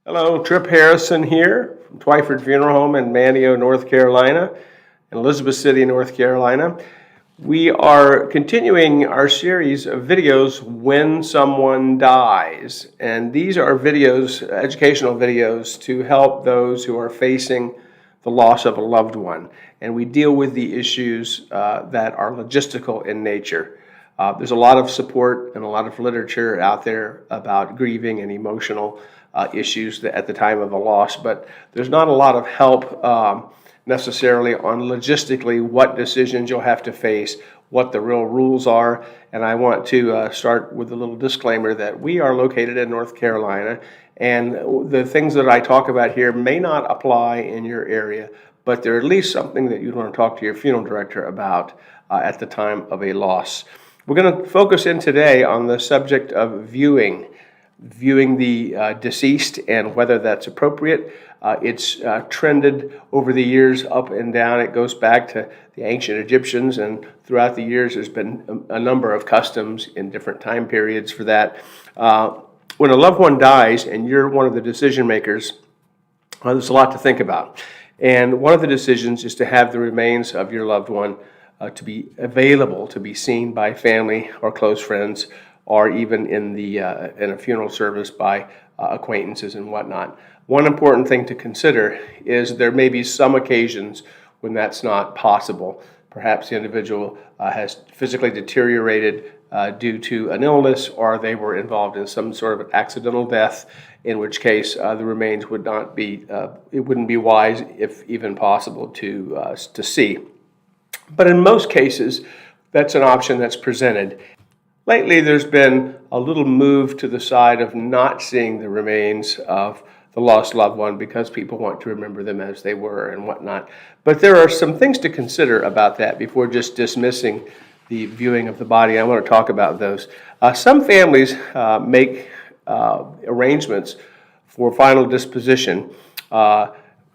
Hello, Tripp Harrison here from Twiford Funeral Home in Manteo, North Carolina, and Elizabeth City, North Carolina. We are continuing our series of videos when someone dies, and these are videos, educational videos, to help those who are facing the loss of a loved one. And we deal with the issues that are logistical in nature. There's a lot of support and a lot of literature out there about grieving and emotional issues at the time of a loss, but there's not a lot of help necessarily on logistically what decisions you'll have to face, what the real rules are. And I want to start with a little disclaimer that we are located in North Carolina, and the things that I talk about here may not apply in your area, but they're at least something that you'd want to talk to your funeral director about at the time of a loss. We're going to focus in today on the subject of viewing the deceased and whether that's appropriate. It's trended over the years up and down. It goes back to the ancient Egyptians, and throughout the years there's been a number of customs in different time periods for that. When a loved one dies and you're one of the decision makers, there's a lot to think about. And one of the decisions is to have the remains of your loved one to be available to be seen by family or close friends, or even in a funeral service by acquaintances and whatnot. One important thing to consider is there may be some occasions when that's not possible. Perhaps the individual has physically deteriorated due to an illness, or they were involved in some sort of an accidental death, in which case the remains would not be, it wouldn't be wise, if even possible, to see. But in most cases, that's an option that's presented. Lately, there's been a little move to the side of not seeing the remains of the lost loved one because people want to remember them as they were and whatnot. But there are some things to consider about that before just dismissing the viewing of the body. I want to talk about those. Some families make arrangements for final disposition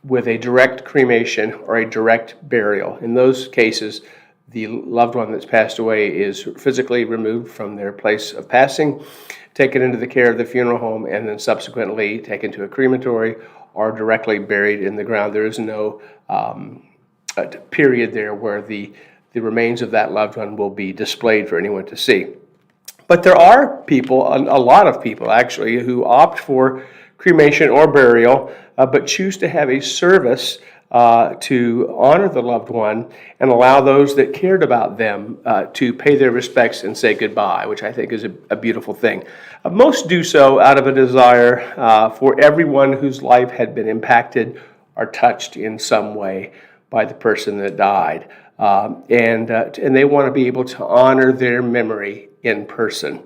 with a direct cremation or a direct burial. In those cases, the loved one that's passed away is physically removed from their place of passing, taken into the care of the funeral home, and then subsequently taken to a crematory or directly buried in the ground. There is no period there where the remains of that loved one will be displayed for anyone to see. But there are people, a lot of people actually, who opt for cremation or burial, but choose to have a service to honor the loved one and allow those that cared about them to pay their respects and say goodbye, which I think is a beautiful thing. Most do so out of a desire for everyone whose life had been impacted or touched in some way by the person that died. And they want to be able to honor their memory in person.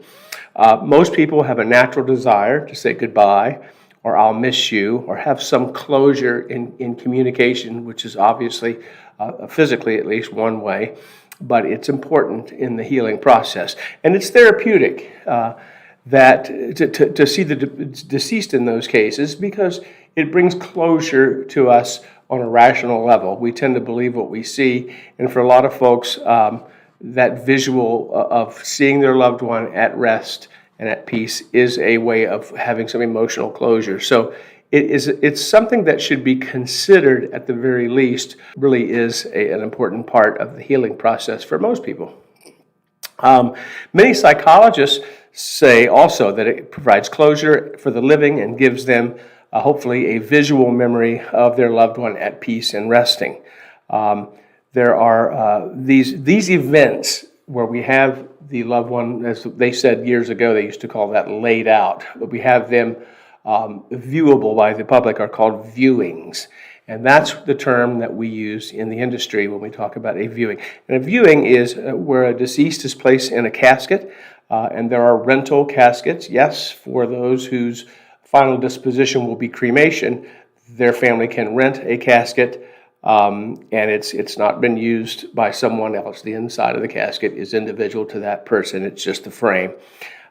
Most people have a natural desire to say goodbye, or I'll miss you, or have some closure in communication, which is obviously, physically at least, one way, but it's important in the healing process. And it's therapeutic to see the deceased in those cases, because it brings closure to us on a rational level. We tend to believe what we see, and for a lot of folks, that visual of seeing their loved one at rest and at peace is a way of having some emotional closure. So it's something that should be considered at the very least. Really is an important part of the healing process for most people. Many psychologists say also that it provides closure for the living and gives them hopefully a visual memory of their loved one at peace and resting. There are these events where we have the loved one, as they said years ago, they used to call that laid out, but we have them viewable by the public, are called viewings. And that's the term that we use in the industry when we talk about a viewing. And a viewing is where a deceased is placed in a casket, and there are rental caskets, yes, for those whose final disposition will be cremation. Their family can rent a casket, and it's not been used by someone else. The inside of the casket is individual to that person. It's just the frame.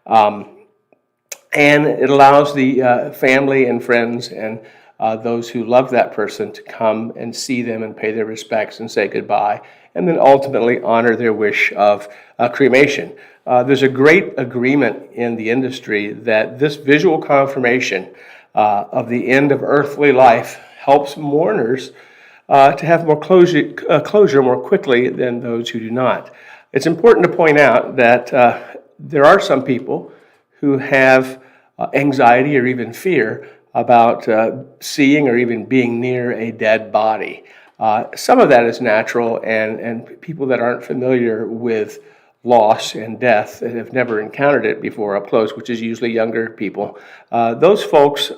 And it allows the family and friends and those who love that person to come and see them and pay their respects and say goodbye, and then ultimately honor their wish of cremation. There's a great agreement in the industry that this visual confirmation of the end of earthly life helps mourners to have more closure more quickly than those who do not. It's important to point out that there are some people who have anxiety or even fear about seeing or even being near a dead body. Some of that is natural, and people that aren't familiar with loss and death and have never encountered it before up close, which is usually younger people, those folks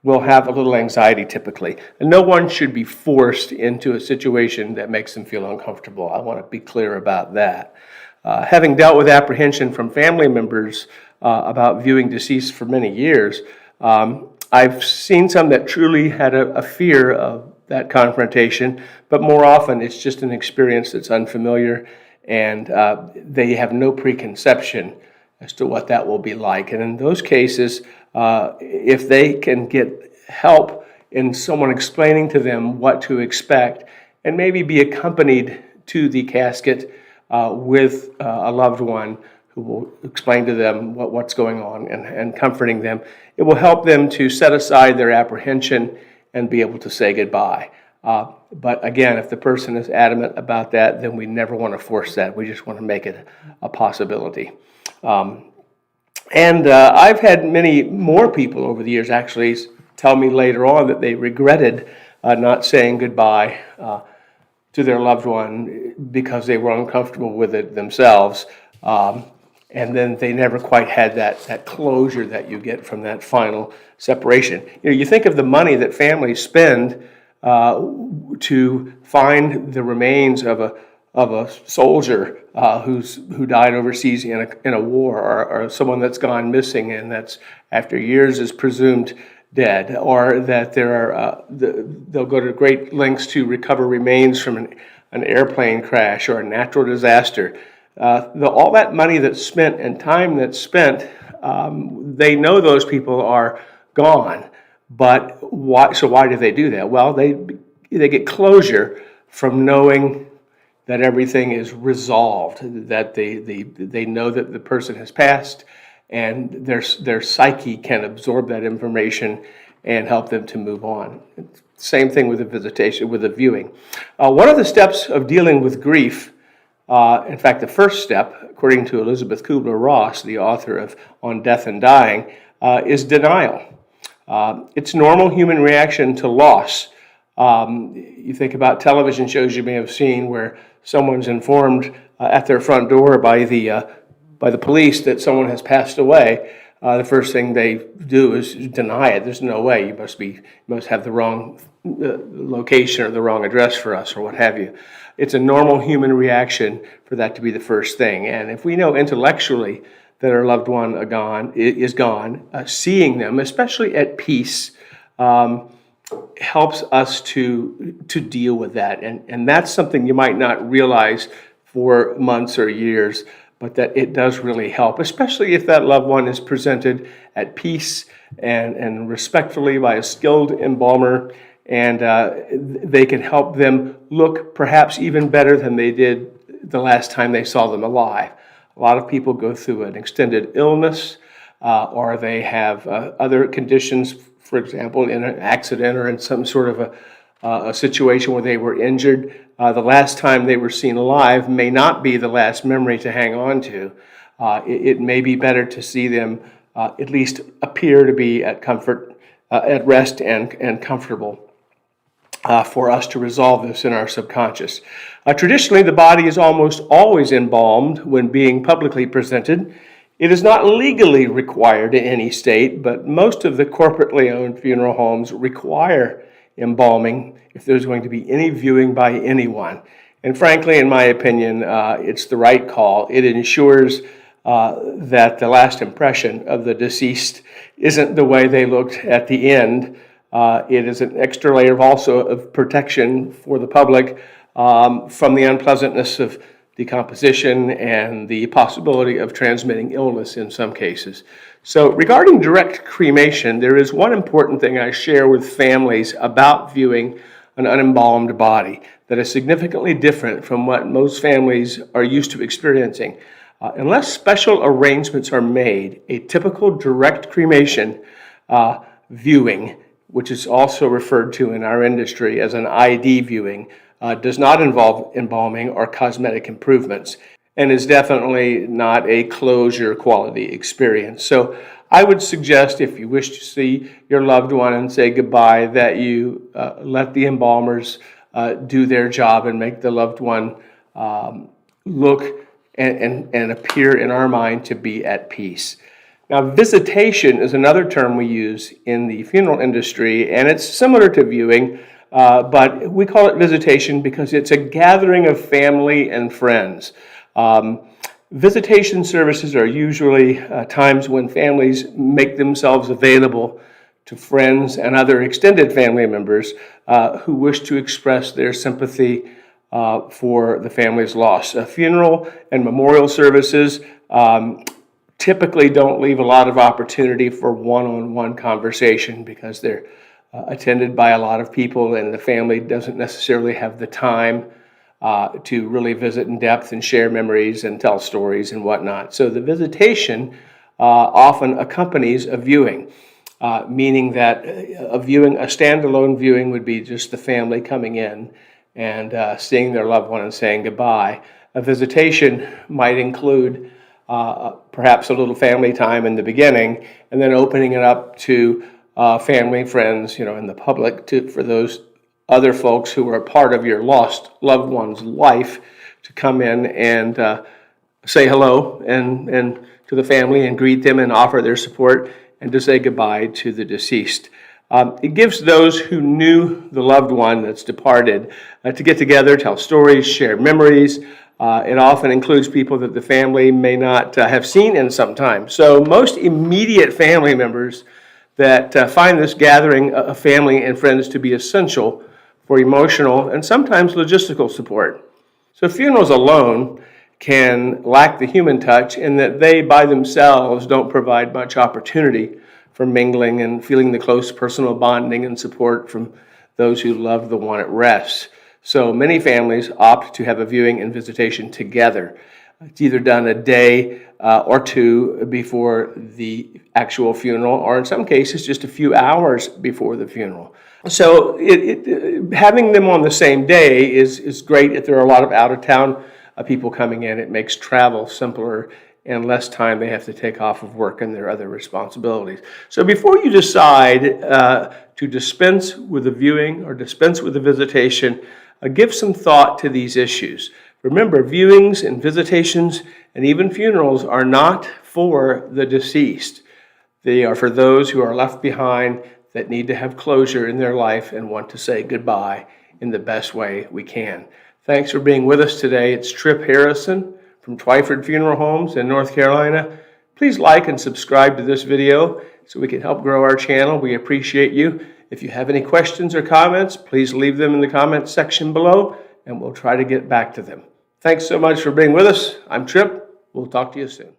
will have a little anxiety typically. And no one should be forced into a situation that makes them feel uncomfortable. I want to be clear about that. Having dealt with apprehension from family members about viewing deceased for many years, I've seen some that truly had a fear of that confrontation, but more often it's just an experience that's unfamiliar, and they have no preconception as to what that will be like. And in those cases, if they can get help in someone explaining to them what to expect, and maybe be accompanied to the casket with a loved one who will explain to them what's going on and comforting them, it will help them to set aside their apprehension and be able to say goodbye. But again, if the person is adamant about that, then we never want to force that. We just want to make it a possibility. And I've had many more people over the years actually tell me later on that they regretted not saying goodbye to their loved one because they were uncomfortable with it themselves. And then they never quite had that closure that you get from that final separation. You think of the money that families spend to find the remains of a soldier who died overseas in a war, or someone that's gone missing and that's after years is presumed dead, or that they'll go to great lengths to recover remains from an airplane crash or a natural disaster. All that money that's spent and time that's spent, they know those people are gone. But why? So why do they do that? Well, they get closure from knowing that everything is resolved, that they know that the person has passed, and their psyche can absorb that information and help them to move on. Same thing with the visitation, with the viewing. One of the steps of dealing with grief, in fact, the first step, according to Elizabeth Kubler-Ross, the author of On Death and Dying, is denial. It's normal human reaction to loss. You think about television shows you may have seen where someone's informed at their front door by the police that someone has passed away. The first thing they do is deny it. There's no way. You must have the wrong location or the wrong address for us, or what have you. It's a normal human reaction for that to be the first thing. And if we know intellectually that our loved one is gone, seeing them, especially at peace, helps us to deal with that. And that's something you might not realize for months or years, but that it does really help, especially if that loved one is presented at peace and respectfully by a skilled embalmer, and they can help them look perhaps even better than they did the last time they saw them alive. A lot of people go through an extended illness, or they have other conditions, for example, in an accident or in some sort of a situation where they were injured. The last time they were seen alive may not be the last memory to hang on to. It may be better to see them at least appear to be at rest and comfortable for us to resolve this in our subconscious. Traditionally, the body is almost always embalmed when being publicly presented. It is not legally required in any state, but most of the corporately owned funeral homes require embalming if there's going to be any viewing by anyone. And frankly, in my opinion, it's the right call. It ensures that the last impression of the deceased isn't the way they looked at the end. It is an extra layer of protection for the public from the unpleasantness of decomposition and the possibility of transmitting illness in some cases. So regarding direct cremation, there is one important thing I share with families about viewing an unembalmed body that is significantly different from what most families are used to experiencing. Unless special arrangements are made, a typical direct cremation viewing, which is also referred to in our industry as an ID viewing, does not involve embalming or cosmetic improvements, and is definitely not a closure quality experience. So I would suggest, if you wish to see your loved one and say goodbye, that you let the embalmers do their job and make the loved one look and appear in our mind to be at peace. Now, visitation is another term we use in the funeral industry, and it's similar to viewing, but we call it visitation because it's a gathering of family and friends. Visitation services are usually times when families make themselves available to friends and other extended family members who wish to express their sympathy for the family's loss. Funeral and memorial services typically don't leave a lot of opportunity for one-on-one conversation because they're attended by a lot of people, and the family doesn't necessarily have the time to really visit in depth and share memories and tell stories and whatnot. So the visitation often accompanies a viewing, meaning that a standalone viewing would be just the family coming in and seeing their loved one and saying goodbye. A visitation might include perhaps a little family time in the beginning, and then opening it up to family, friends, and the public for those other folks who are a part of your lost loved one's life to come in and say hello and to the family and greet them and offer their support and to say goodbye to the deceased. It gives those who knew the loved one that's departed to get together, tell stories, share memories. It often includes people that the family may not have seen in some time. So most immediate family members that find this gathering of family and friends to be essential for emotional and sometimes logistical support. So funerals alone can lack the human touch in that they by themselves don't provide much opportunity for mingling and feeling the close personal bonding and support from those who love the one at rest. So many families opt to have a viewing and visitation together. It's either done a day or two before the actual funeral, or in some cases just a few hours before the funeral. So having them on the same day is great if there are a lot of out-of-town people coming in. It makes travel simpler and less time they have to take off of work and their other responsibilities. So before you decide to dispense with a viewing or dispense with a visitation, give some thought to these issues. Remember, viewings and visitations and even funerals are not for the deceased. They are for those who are left behind that need to have closure in their life and want to say goodbye in the best way we can. Thanks for being with us today. It's Tripp Harrison from Twiford Funeral Homes in North Carolina. Please like and subscribe to this video so we can help grow our channel. We appreciate you. If you have any questions or comments, please leave them in the comments section below, and we'll try to get back to them. Thanks so much for being with us. I'm Tripp. We'll talk to you soon.